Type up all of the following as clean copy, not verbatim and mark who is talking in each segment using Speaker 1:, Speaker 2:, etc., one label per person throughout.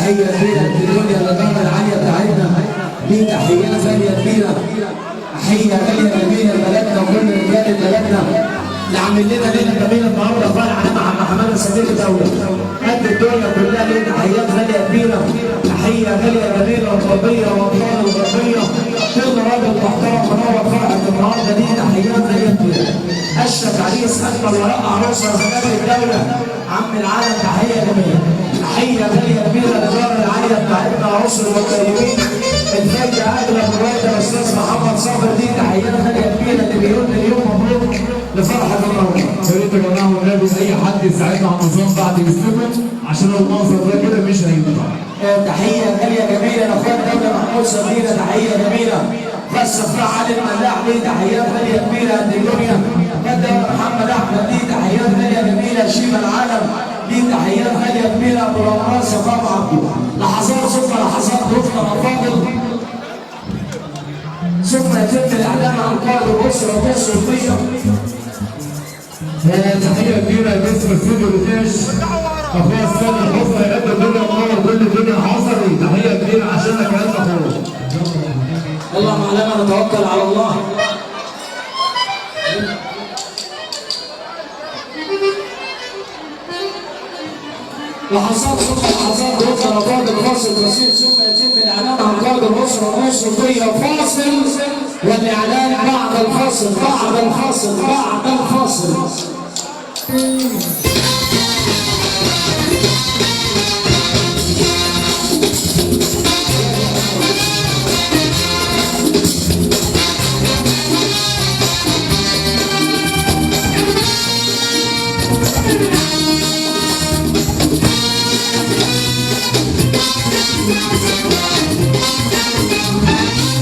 Speaker 1: تحيه كبيره للدنيا الاداره العاليه بتاعتنا، دي تحيات غاليه كبيره، تحيه غاليه جميله لبلدنا وكل رجال بلدنا اللي عامل لنا ليله جميله النهارده فرح مع حماده صديق الدوله. قد الدنيا كلها ليه تحيات غاليه كبيره، تحيه غاليه جميله وطبيه وابطال وغربيه، كل راجل محترم منور فرحه النهارده دي تحيات غاليه كبيره. اشرف عريس اكبر ورق عروسه زكاه الدوله عم العالم تحيه جميله، تحيه غاليه كبيره للاداره العاليه بتاعتنا عروس المطيبين الفايده اغلب الوقت الاستاذ محمد صابر، دي تحيات غاليه كبيره لمليون مليون مبروك لفرحه النهارده.
Speaker 2: يا ريت يا جماعه والنبي اي حد يساعدنا على النظام بعد يستلم عشان المنظر ده كده مش هينفع.
Speaker 1: تحيه غاليه جميله لاخويا الدوله محمود سميره، تحيه جميله بس فرع علي الملاح دي تحيات غاليه كبيره قد الدنيا. الدوله محمد احمد دي تحيات غاليه جميله، شيبه العالم دي تحيات غاليه كبيره، ابو رمراس صفاء عبده. لحظات ثم لحظات ضيوفنا الافاضل ثم يتم الاعلان عن قائد الاسره الصوفيه.
Speaker 2: تحيه كبيره لمصر استوديو الداش اخويا استاذ الحسن قد الدنيا منور كل الدنيا حصري، تحيه كبيره عشانك يا اخويا.
Speaker 1: اللهم علينا نتوكل على الله. لحظات ثم لحظات ضيوفنا الافاضل فاصل بسيط ثم يتم الاعلان عن قائد الاسره الصوفيه. فاصل والاعلان بعد الفاصل بعد الفاصل بعد الفاصل.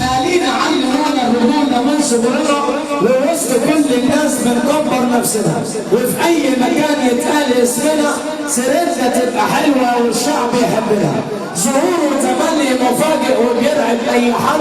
Speaker 1: اهالينا علمونا الرجوله من صغرنا ووسط كل الناس بنكبر نفسنا، وفي اي مكان يتقال اسمنا سيرتنا تبقى حلوه والشعب يحبنا. ظهوره تملي مفاجئ وبيرعب اي حد،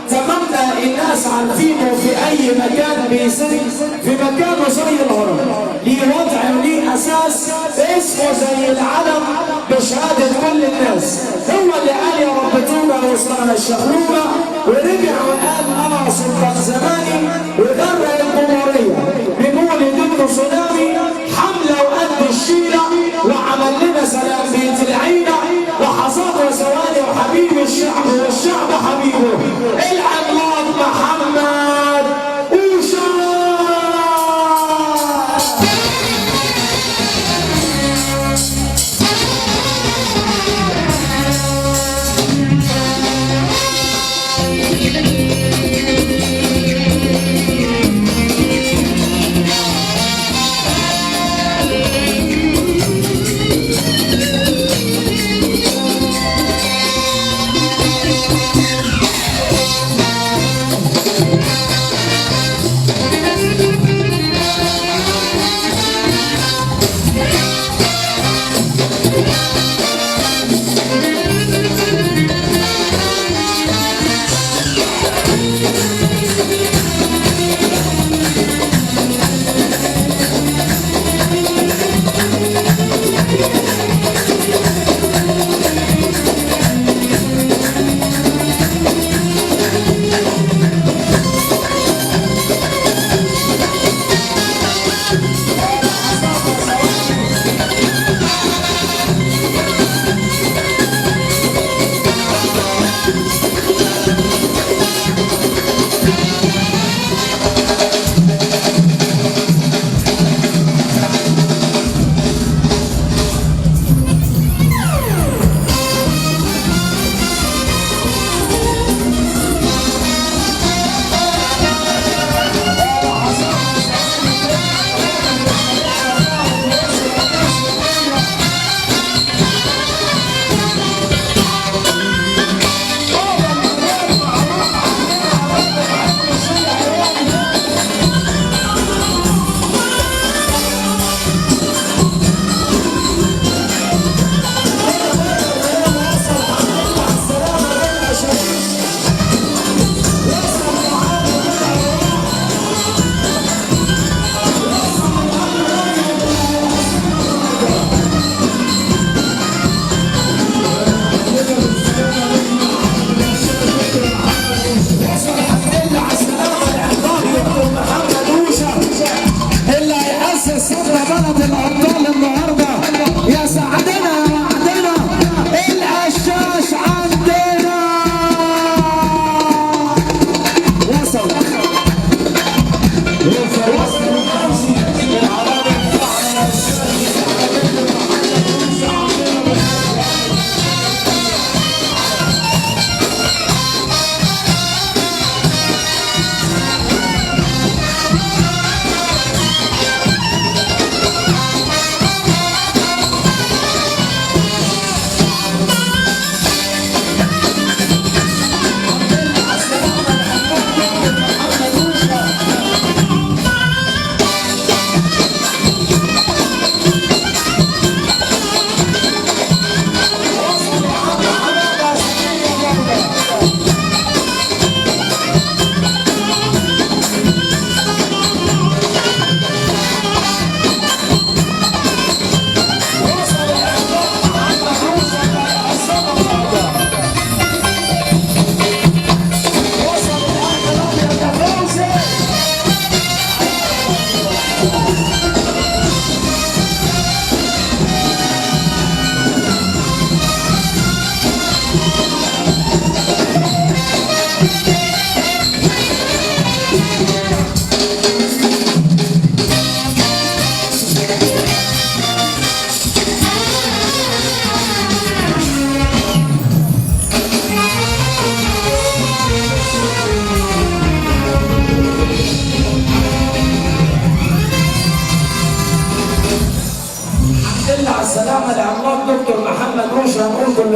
Speaker 1: تمامنا الناس عارفينه في اي مكان بيسد في مكانه زي الهرم، ليه وضع وليه اساس اسمه زي العلم بشهاده كل الناس. هو اللي قال يا رب توبه وصلنا الشغلوبه، ورجع وقال انا سلطان زماني وغرق الجمهوريه بمولد ابن سونامي حمله وقد الشيله وعمل لنا سلام بيت العيله. لحظات وثواني وحبيب الشعب والشعب حبيبه العملاق محمد اوشا.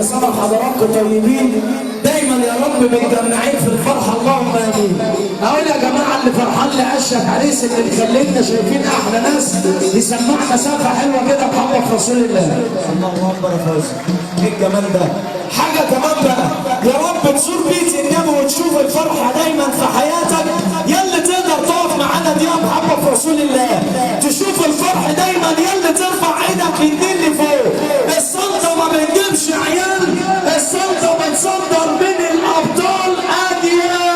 Speaker 1: سنة حضراتكم طيبين، دايما يا رب متجمعين في الفرحة، اللهم امين. اقول يا جماعة اللي فرحان لأشيك عريس اللي مخلينا شايفين احلى ناس، يسمعنا سقفة حلوة كده محمد رسول الله. الله اكبر يا فوزي، ايه الجمال ده؟ حاجة كمان بقى، يا رب تزور بيت النبي وتشوف الفرحة دايما في حياتك. يلا تقدر تقف معانا دي يا محمد رسول الله، تشوف الفرح دايما، يلا ترفع ايدك الاتنين لفوق. الصندة ما بتجيبش عيال، الصندة بتصدر من الابطال اديان.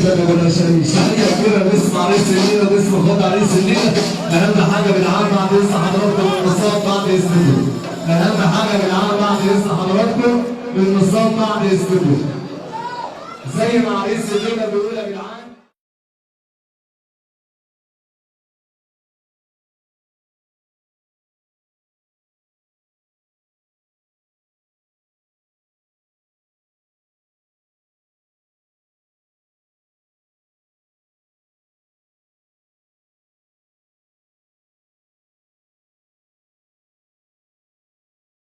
Speaker 2: شباب والعشايش تحيه كبيره باسم عريس الليله وباسم اخوات عريس الليله. اهم حاجه بنعمل بعد اذن حضراتكم النصاب بعد اذنكم. اهم حاجه بنعمل بعد اذن حضراتكم النصاب بعد اذنكم. زي ما عريس الليله